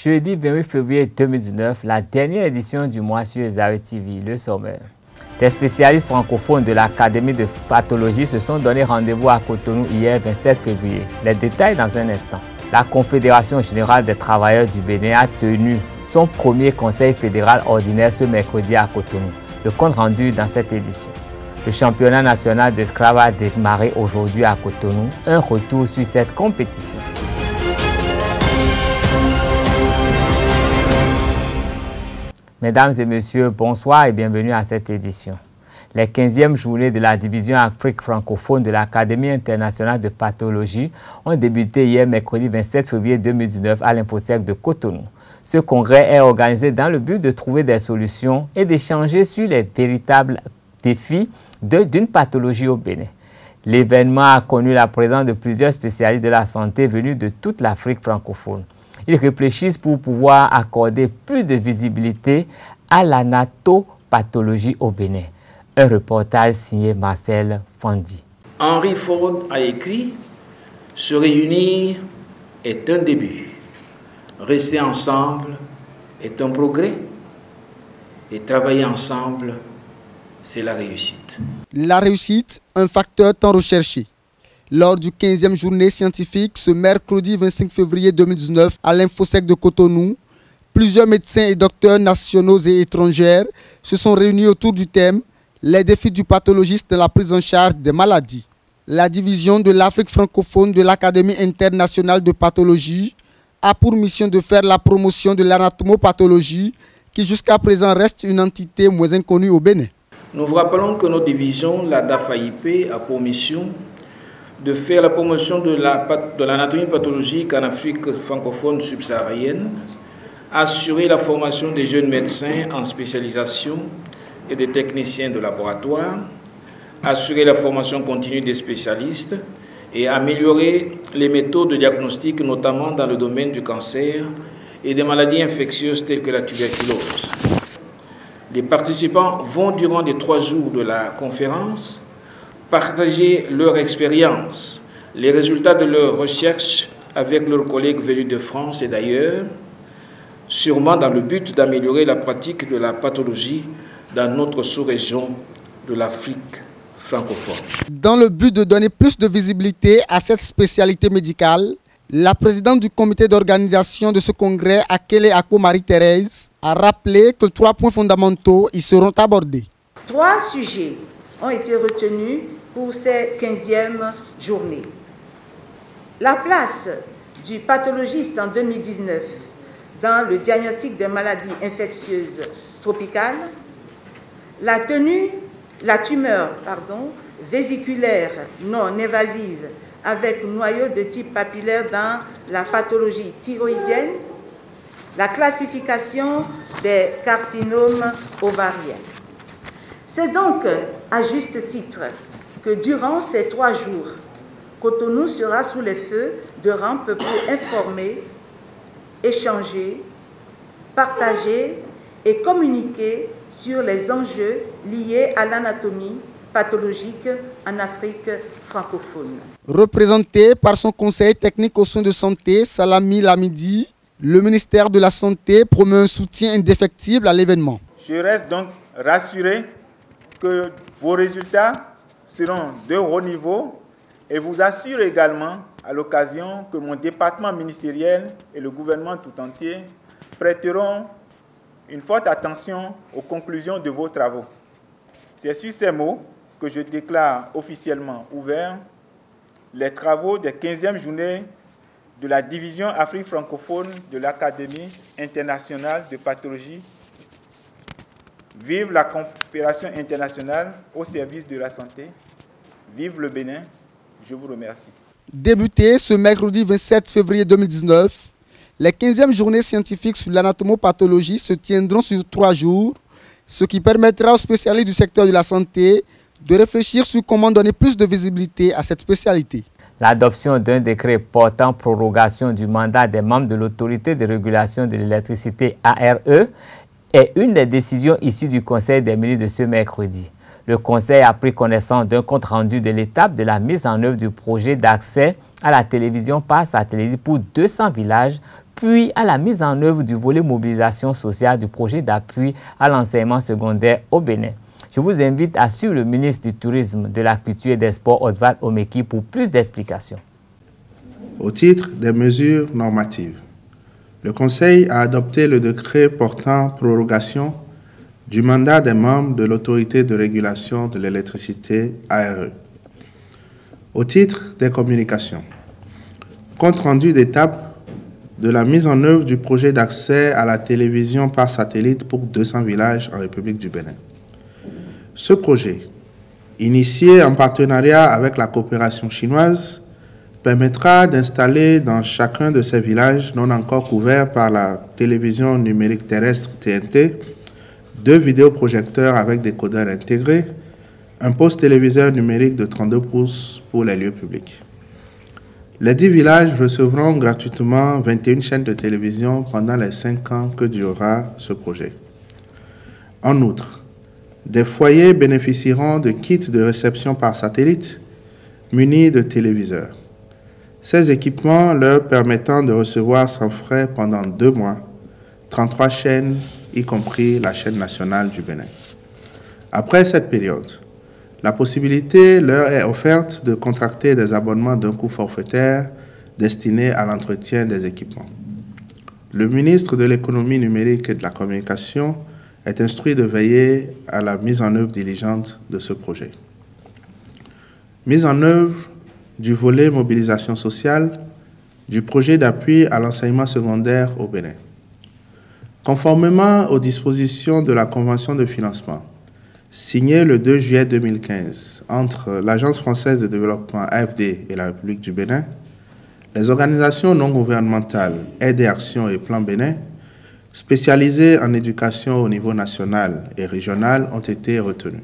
Jeudi 28 février 2019, la dernière édition du mois sur Zaïre TV, le sommaire. Des spécialistes francophones de l'Académie de pathologie se sont donné rendez-vous à Cotonou hier 27 février. Les détails dans un instant. La Confédération générale des travailleurs du Bénin a tenu son premier conseil fédéral ordinaire ce mercredi à Cotonou. Le compte rendu dans cette édition. Le championnat national d'esclaves a démarré aujourd'hui à Cotonou. Un retour sur cette compétition. Mesdames et messieurs, bonsoir et bienvenue à cette édition. Les 15e journées de la division Afrique francophone de l'Académie internationale de pathologie ont débuté hier mercredi 27 février 2019 à l'Infosec de Cotonou. Ce congrès est organisé dans le but de trouver des solutions et d'échanger sur les véritables défis d'une pathologie au Bénin. L'événement a connu la présence de plusieurs spécialistes de la santé venus de toute l'Afrique francophone. Ils réfléchissent pour pouvoir accorder plus de visibilité à l'anatopathologie au Bénin. Un reportage signé Marcel Fandi. Henry Ford a écrit « Se réunir est un début. Rester ensemble est un progrès. Et travailler ensemble, c'est la réussite. » La réussite, un facteur tant recherché. Lors du 15e journée scientifique, ce mercredi 25 février 2019, à l'Infosec de Cotonou, plusieurs médecins et docteurs nationaux et étrangers se sont réunis autour du thème « Les défis du pathologiste dans la prise en charge des maladies ». La division de l'Afrique francophone de l'Académie internationale de pathologie a pour mission de faire la promotion de l'anatomopathologie qui jusqu'à présent reste une entité moins inconnue au Bénin. Nous vous rappelons que notre division, la DAFAIP, a pour mission de faire la promotion de l'anatomie pathologique en Afrique francophone subsaharienne, assurer la formation des jeunes médecins en spécialisation et des techniciens de laboratoire, assurer la formation continue des spécialistes et améliorer les méthodes de diagnostic, notamment dans le domaine du cancer et des maladies infectieuses telles que la tuberculose. Les participants vont, durant les 3 jours de la conférence, partager leur expérience, les résultats de leurs recherches avec leurs collègues venus de France et d'ailleurs, sûrement dans le but d'améliorer la pratique de la pathologie dans notre sous-région de l'Afrique francophone. Dans le but de donner plus de visibilité à cette spécialité médicale, la présidente du comité d'organisation de ce congrès, Akele Ako Marie-Thérèse, a rappelé que 3 points fondamentaux y seront abordés. 3 sujets ont été retenus pour ces 15e journées. La place du pathologiste en 2019 dans le diagnostic des maladies infectieuses tropicales, la tumeur vésiculaire non évasive avec noyau de type papillaire dans la pathologie thyroïdienne, la classification des carcinomes ovariens. C'est donc à juste titre que durant ces 3 jours, Cotonou sera sous les feux de rampes pour informer, échanger, partager et communiquer sur les enjeux liés à l'anatomie pathologique en Afrique francophone. Représenté par son conseil technique aux soins de santé, Salami Lamidi, le ministère de la Santé promeut un soutien indéfectible à l'événement. Je reste donc rassuré que vos résultats seront de haut niveau et vous assure également à l'occasion que mon département ministériel et le gouvernement tout entier prêteront une forte attention aux conclusions de vos travaux. C'est sur ces mots que je déclare officiellement ouverts les travaux des 15e journées de la division Afrique francophone de l'Académie internationale de pathologie. Vive la coopération internationale au service de la santé. Vive le Bénin. Je vous remercie. Débuté ce mercredi 27 février 2019, les 15e journées scientifiques sur l'anatomopathologie se tiendront sur 3 jours, ce qui permettra aux spécialistes du secteur de la santé de réfléchir sur comment donner plus de visibilité à cette spécialité. L'adoption d'un décret portant prorogation du mandat des membres de l'autorité de régulation de l'électricité ARE est une des décisions issues du Conseil des ministres de ce mercredi. Le Conseil a pris connaissance d'un compte-rendu de l'étape de la mise en œuvre du projet d'accès à la télévision par satellite pour 200 villages puis à la mise en œuvre du volet mobilisation sociale du projet d'appui à l'enseignement secondaire au Bénin. Je vous invite à suivre le ministre du Tourisme, de la Culture et des Sports, Oswald Omeki, pour plus d'explications. Au titre des mesures normatives, le Conseil a adopté le décret portant prorogation du mandat des membres de l'Autorité de régulation de l'électricité ARE. Au titre des communications, compte rendu d'étape de la mise en œuvre du projet d'accès à la télévision par satellite pour 200 villages en République du Bénin. Ce projet, initié en partenariat avec la coopération chinoise, permettra d'installer dans chacun de ces villages non encore couverts par la télévision numérique terrestre TNT, 2 vidéoprojecteurs avec décodeur intégré, un poste téléviseur numérique de 32 pouces pour les lieux publics. Les 10 villages recevront gratuitement 21 chaînes de télévision pendant les 5 ans que durera ce projet. En outre, des foyers bénéficieront de kits de réception par satellite munis de téléviseurs. Ces équipements leur permettant de recevoir sans frais pendant 2 mois 33 chaînes, y compris la chaîne nationale du Bénin. Après cette période, la possibilité leur est offerte de contracter des abonnements d'un coût forfaitaire destinés à l'entretien des équipements. Le ministre de l'Économie numérique et de la Communication est instruit de veiller à la mise en œuvre diligente de ce projet. Mise en œuvre du volet mobilisation sociale du projet d'appui à l'enseignement secondaire au Bénin. Conformément aux dispositions de la Convention de financement, signée le 2 juillet 2015 entre l'Agence française de développement AFD et la République du Bénin, les organisations non gouvernementales Aide et Action et Plan Bénin, spécialisées en éducation au niveau national et régional, ont été retenues.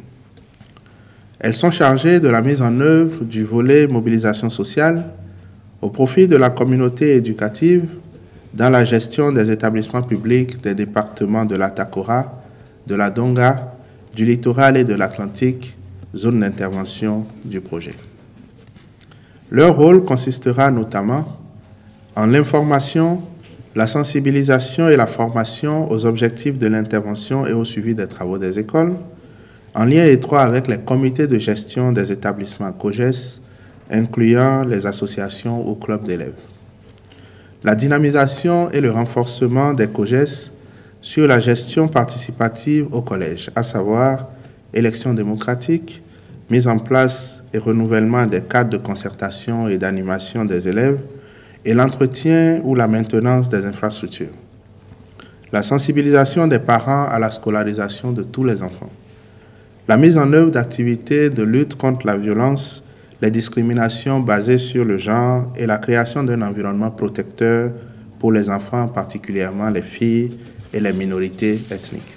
Elles sont chargées de la mise en œuvre du volet mobilisation sociale au profit de la communauté éducative dans la gestion des établissements publics des départements de l'Atakora, de la Donga, du littoral et de l'Atlantique, zone d'intervention du projet. Leur rôle consistera notamment en l'information, la sensibilisation et la formation aux objectifs de l'intervention et au suivi des travaux des écoles, en lien étroit avec les comités de gestion des établissements COGES, incluant les associations ou clubs d'élèves. La dynamisation et le renforcement des COGES sur la gestion participative au collège, à savoir élections démocratiques, mise en place et renouvellement des cadres de concertation et d'animation des élèves, et l'entretien ou la maintenance des infrastructures. La sensibilisation des parents à la scolarisation de tous les enfants. La mise en œuvre d'activités de lutte contre la violence, les discriminations basées sur le genre et la création d'un environnement protecteur pour les enfants, particulièrement les filles et les minorités ethniques.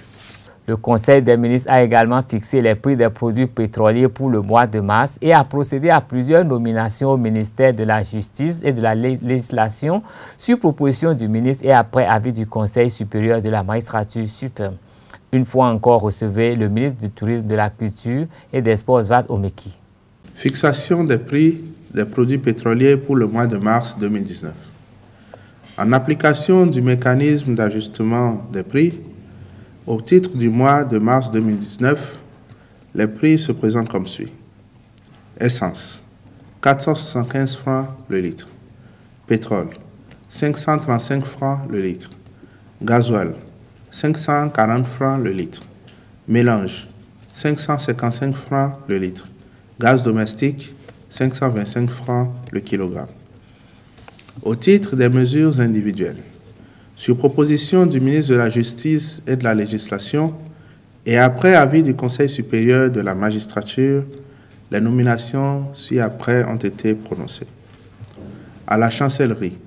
Le Conseil des ministres a également fixé les prix des produits pétroliers pour le mois de mars et a procédé à plusieurs nominations au ministère de la Justice et de la Législation sur proposition du ministre et après avis du Conseil supérieur de la magistrature suprême. Une fois encore, recevez le ministre du Tourisme, de la Culture et des Sports, Oswald Omeki. Fixation des prix des produits pétroliers pour le mois de mars 2019. En application du mécanisme d'ajustement des prix, au titre du mois de mars 2019, les prix se présentent comme suit. Essence, 475 francs le litre. Pétrole, 535 francs le litre. Gasoil, 540 francs le litre. Mélange, 555 francs le litre. Gaz domestique, 525 francs le kilogramme. Au titre des mesures individuelles, sur proposition du ministre de la Justice et de la Législation, et après avis du Conseil supérieur de la magistrature, les nominations ci-après ont été prononcées. À la chancellerie,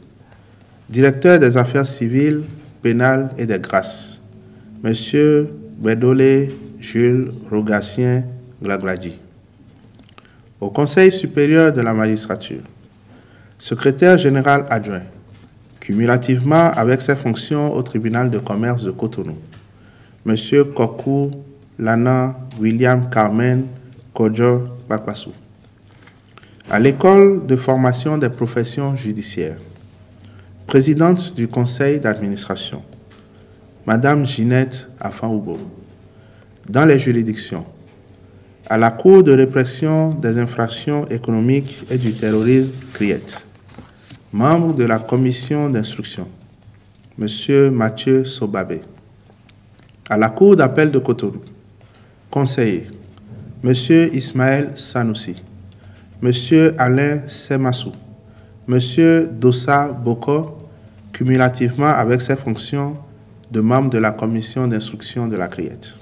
directeur des affaires civiles, pénales et des grâces, M. Bedolé Jules Rogatien Glagladi. Au Conseil supérieur de la magistrature, secrétaire général adjoint, cumulativement avec ses fonctions au tribunal de commerce de Cotonou, M. Kokou Lana William Carmen Kodjo, à l'école de formation des professions judiciaires, présidente du conseil d'administration, Madame Ginette Afan-Oubo, dans les juridictions, à la Cour de répression des infractions économiques et du terrorisme, CRIET, membre de la commission d'instruction, Monsieur Mathieu Sobabé, à la Cour d'appel de Cotonou, conseiller, Monsieur Ismaël Sanoussi, Monsieur Alain Semassou, Monsieur Dossa Boko, cumulativement avec ses fonctions de membre de la commission d'instruction de la CRIET.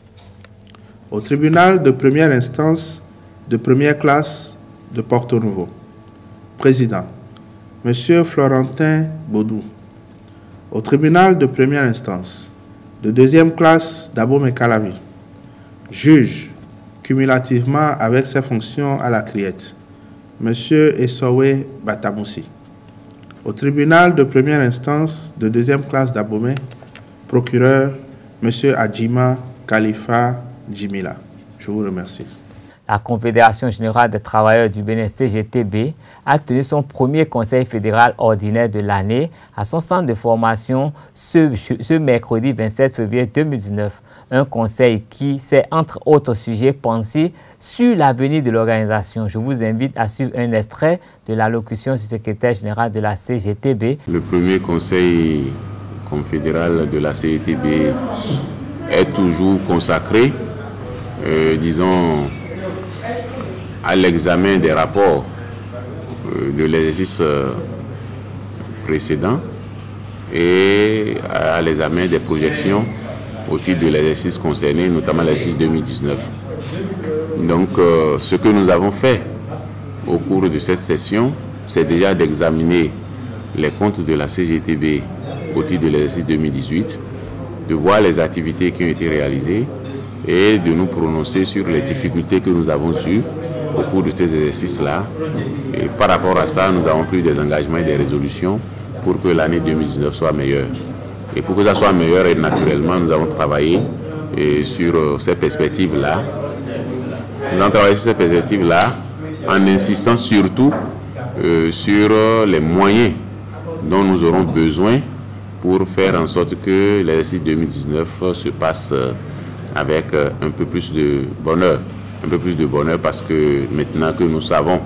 Au tribunal de première instance de première classe de Porto Novo, président, Monsieur Florentin Baudou. Au tribunal de première instance de deuxième classe d'Abomey-Calavi, juge, cumulativement avec ses fonctions à la CRIET, Monsieur Essowe Batamoussi. Au tribunal de première instance de deuxième classe d'Abomey, procureur, Monsieur Adjima Khalifa Djimila. Je vous remercie. La Confédération générale des travailleurs du Bénin, CGTB, a tenu son premier conseil fédéral ordinaire de l'année à son centre de formation ce mercredi 27 février 2019. Un conseil qui s'est, entre autres sujets, pensé sur l'avenir de l'organisation. Je vous invite à suivre un extrait de l'allocution du secrétaire général de la CGTB. Le premier conseil confédéral de la CGTB est toujours consacré, disons, à l'examen des rapports de l'exercice précédent et à l'examen des projections au titre de l'exercice concerné, notamment l'exercice 2019. Donc, ce que nous avons fait au cours de cette session, c'est déjà d'examiner les comptes de la CGTB au titre de l'exercice 2018, de voir les activités qui ont été réalisées et de nous prononcer sur les difficultés que nous avons eues au cours de ces exercices-là. Et par rapport à ça, nous avons pris des engagements et des résolutions pour que l'année 2019 soit meilleure. Et pour que ça soit meilleur, et naturellement, nous avons travaillé sur ces perspectives-là. Nous avons travaillé sur ces perspectives-là en insistant surtout sur les moyens dont nous aurons besoin pour faire en sorte que l'exercice 2019 se passe avec un peu plus de bonheur. Un peu plus de bonheur parce que maintenant que nous savons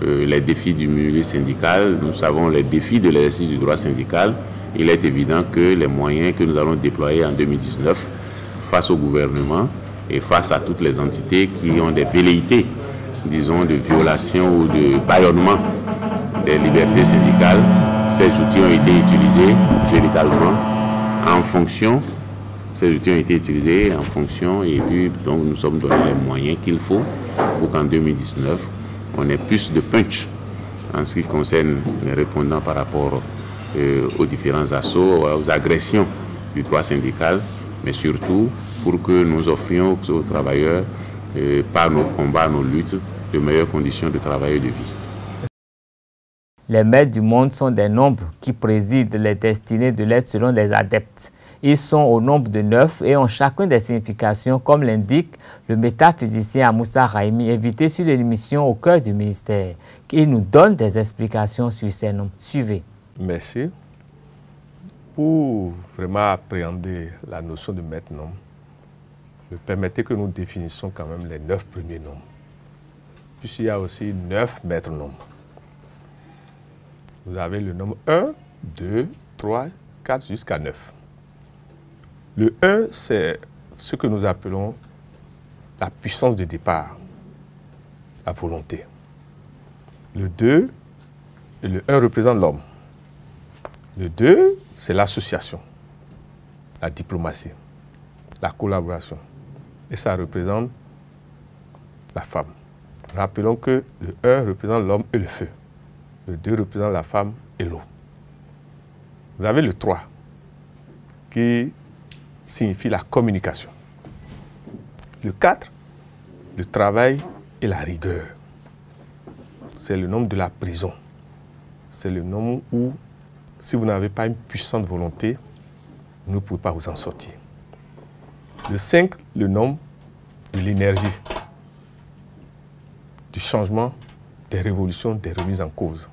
les défis du milieu syndical, nous savons les défis de l'exercice du droit syndical, il est évident que les moyens que nous allons déployer en 2019 face au gouvernement et face à toutes les entités qui ont des velléités, disons, de violation ou de bâillonnement des libertés syndicales, ces outils ont été utilisés véritablement en fonction. Ces outils ont été utilisés en fonction et puis donc nous sommes donnés les moyens qu'il faut pour qu'en 2019, on ait plus de punch en ce qui concerne les répondants par rapport aux différents assauts, aux agressions du droit syndical, mais surtout pour que nous offrions aux travailleurs, par nos combats, nos luttes, de meilleures conditions de travail et de vie. Les maîtres du monde sont des nombres qui président les destinées de l'aide selon les adeptes. Ils sont au nombre de 9 et ont chacun des significations, comme l'indique le métaphysicien Amoussa Raimi, invité sur l'émission Au cœur du ministère. Il nous donne des explications sur ces nombres. Suivez. Merci. Pour vraiment appréhender la notion de maître nombre, me permettez que nous définissions quand même les 9 premiers nombres. Puisqu'il y a aussi 9 maîtres nombres. Vous avez le nombre 1, 2, 3, 4 jusqu'à 9. Le 1, c'est ce que nous appelons la puissance de départ, la volonté. Le 2, et le 1 représente l'homme. Le 2, c'est l'association, la diplomatie, la collaboration. Et ça représente la femme. Rappelons que le 1 représente l'homme et le feu. Le 2 représente la femme et l'eau. Vous avez le 3, qui signifie la communication. Le 4, le travail et la rigueur. C'est le nombre de la prison. C'est le nombre où, si vous n'avez pas une puissante volonté, vous ne pouvez pas vous en sortir. Le 5, le nombre de l'énergie, du changement, des révolutions, des remises en cause.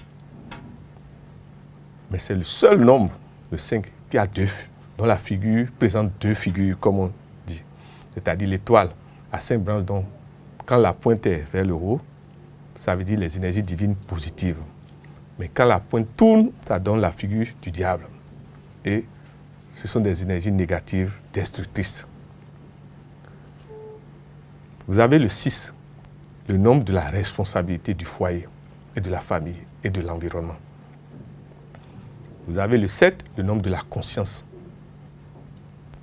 Mais c'est le seul nombre, le 5, qui a dont la figure présente deux figures, comme on dit. C'est-à-dire l'étoile à 5 branches, donc quand la pointe est vers le haut, ça veut dire les énergies divines positives. Mais quand la pointe tourne, ça donne la figure du diable. Et ce sont des énergies négatives, destructrices. Vous avez le 6, le nombre de la responsabilité du foyer et de la famille et de l'environnement. Vous avez le 7, le nombre de la conscience,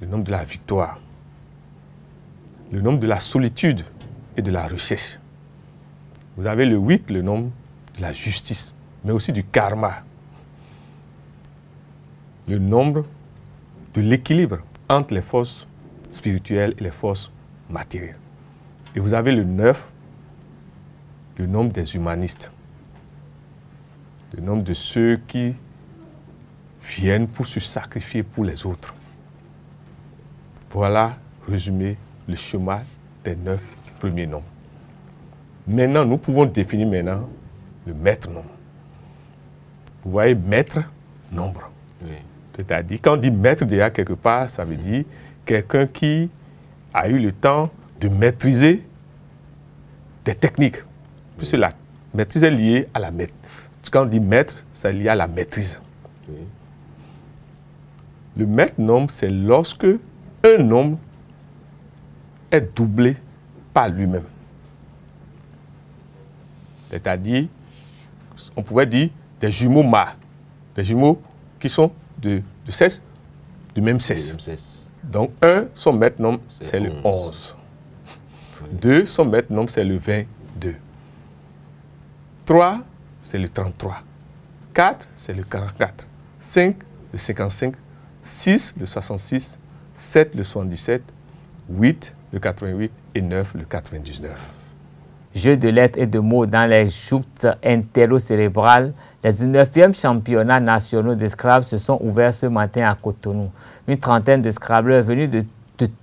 le nombre de la victoire, le nombre de la solitude et de la recherche. Vous avez le 8, le nombre de la justice, mais aussi du karma, le nombre de l'équilibre entre les forces spirituelles et les forces matérielles. Et vous avez le 9, le nombre des humanistes, le nombre de ceux qui viennent pour se sacrifier pour les autres. Voilà, résumé, le schéma des 9 premiers nombres. Maintenant, nous pouvons définir maintenant le maître nombre. Vous voyez, maître nombre. Oui. C'est-à-dire, quand on dit maître déjà quelque part, ça veut dire quelqu'un qui a eu le temps de maîtriser des techniques. Puisque la maîtrise est liée à la maîtrise. Quand on dit maître, c'est lié à la maîtrise. Oui. Le maître nombre, c'est lorsque un nombre est doublé par lui-même. C'est-à-dire, on pouvait dire des jumeaux mâts, des jumeaux qui sont de sexe, du même sexe. Donc, 1, son maître nombre, c'est le 11. 2, son maître nombre, c'est le 22. 3, c'est le 33. 4, c'est le 44. 5, le 55. 6, le 66. 7, le 77. 8, le 88. Et 9, le 99. Jeux de lettres et de mots dans les joutes interocérébrales, les 19e championnats nationaux de Scrabble se sont ouverts ce matin à Cotonou. Une trentaine de Scrabbleurs venus de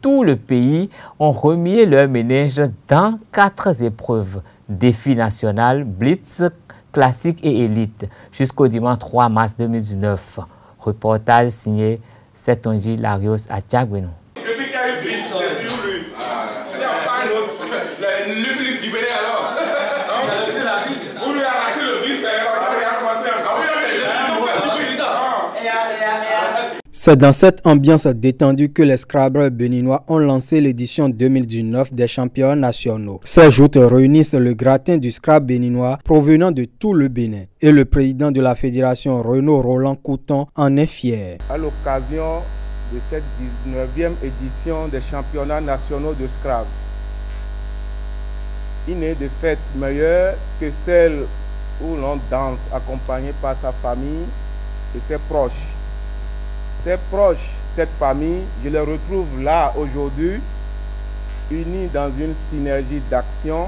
tout le pays ont remis leur ménage dans 4 épreuves. Défi national, Blitz, classique et élite, jusqu'au dimanche 3 mars 2019. Reportage signé Setonji Larios à Tchagouinou. Depuis qu'il y a eu Blitz, c'est toujours lui. Il n'y a pas un autre. Le clip du Bénin alors. Vous lui arrachez le Blitz, il a commencé encore. C'est dans cette ambiance détendue que les Scrabbleurs béninois ont lancé l'édition 2019 des championnats nationaux. Ces joutes réunissent le gratin du Scrabble béninois provenant de tout le Bénin. Et le président de la fédération, Renaud Roland Couton, en est fier. À l'occasion de cette 19e édition des championnats nationaux de Scrabble, il n'est de fête meilleure que celle où l'on danse accompagné par sa famille et ses proches. Ses proches, cette famille, je les retrouve là aujourd'hui, unis dans une synergie d'action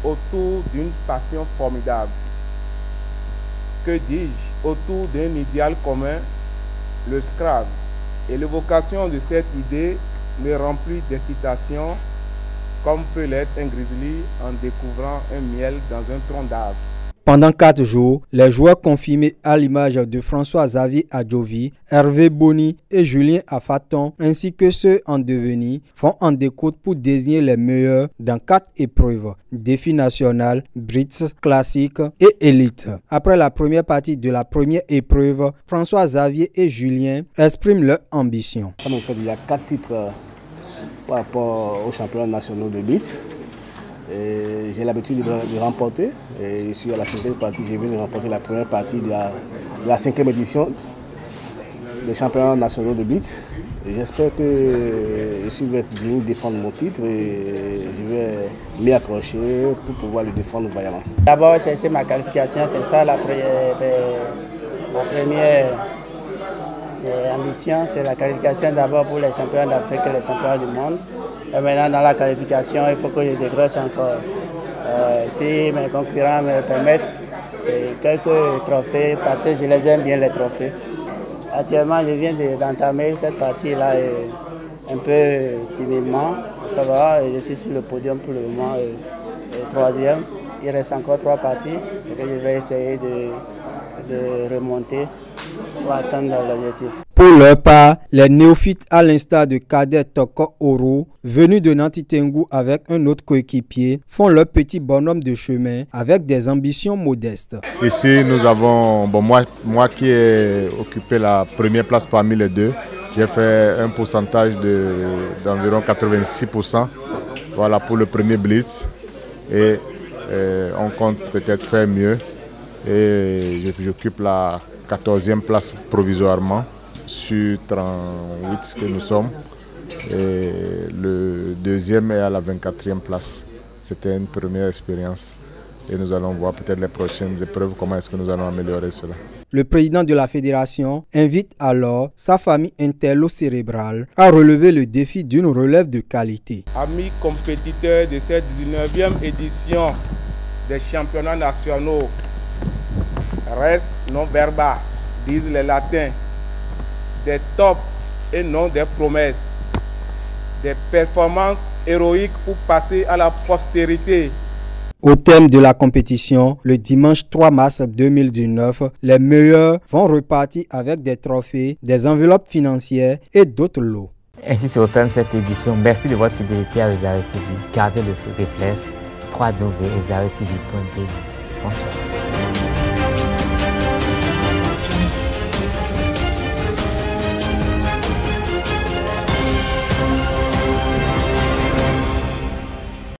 autour d'une passion formidable. Que dis-je? Autour d'un idéal commun, le Scrabble. Et l'évocation de cette idée me remplit d'excitation, comme peut l'être un grizzly en découvrant un miel dans un tronc d'arbre. Pendant 4 jours, les joueurs confirmés à l'image de François-Xavier Adjovi, Hervé Boni et Julien Afaton, ainsi que ceux en devenir, font en découte pour désigner les meilleurs dans 4 épreuves, défi national, Blitz, classique et élite. Après la première partie de la première épreuve, François-Xavier et Julien expriment leur ambition. Il y a 4 titres par rapport aux championnats nationaux de Blitz. J'ai l'habitude de remporter. Et ici à la 5e partie, j'ai venu remporter la première partie de la 5e édition des championnats nationaux de Blitz. J'espère que je vais venir défendre mon titre et je vais m'y accrocher pour pouvoir le défendre vaillamment. D'abord, chercher ma qualification, c'est ça ma première ambition, c'est la qualification d'abord pour les championnats d'Afrique et les championnats du monde. Et maintenant, dans la qualification, il faut que je dégrosse encore. Si mes concurrents me permettent quelques trophées, parce que je les aime bien les trophées. Actuellement, je viens d'entamer cette partie-là un peu timidement. Ça va, je suis sur le podium pour le moment, 3e. Il reste encore 3 parties et je vais essayer de remonter pour atteindre l'objectif. Pour leur part, les néophytes, à l'instar de Kader Toko Oro, venus de Nanti Tengu avec un autre coéquipier, font leur petit bonhomme de chemin avec des ambitions modestes. Ici, nous avons, moi qui ai occupé la première place parmi les deux, j'ai fait un pourcentage d'environ 86%, voilà, pour le premier blitz. Et on compte peut-être faire mieux. Et j'occupe la 14e place provisoirement sur 38 que nous sommes. Et le deuxième est à la 24e place. C'était une première expérience. Et nous allons voir peut-être les prochaines épreuves, comment est-ce que nous allons améliorer cela. Le président de la fédération invite alors sa famille interlo-cérébrale à relever le défi d'une relève de qualité. Amis compétiteurs de cette 19e édition des championnats nationaux, res non verba, disent les latins, des tops et non des promesses, des performances héroïques pour passer à la postérité. Au thème de la compétition, le dimanche 3 mars 2019, les meilleurs vont repartir avec des trophées, des enveloppes financières et d'autres lots. Ainsi se referme cette édition. Merci de votre fidélité à Ezaré TV. Gardez le réflexe www.ezaretv.bj. Bonsoir.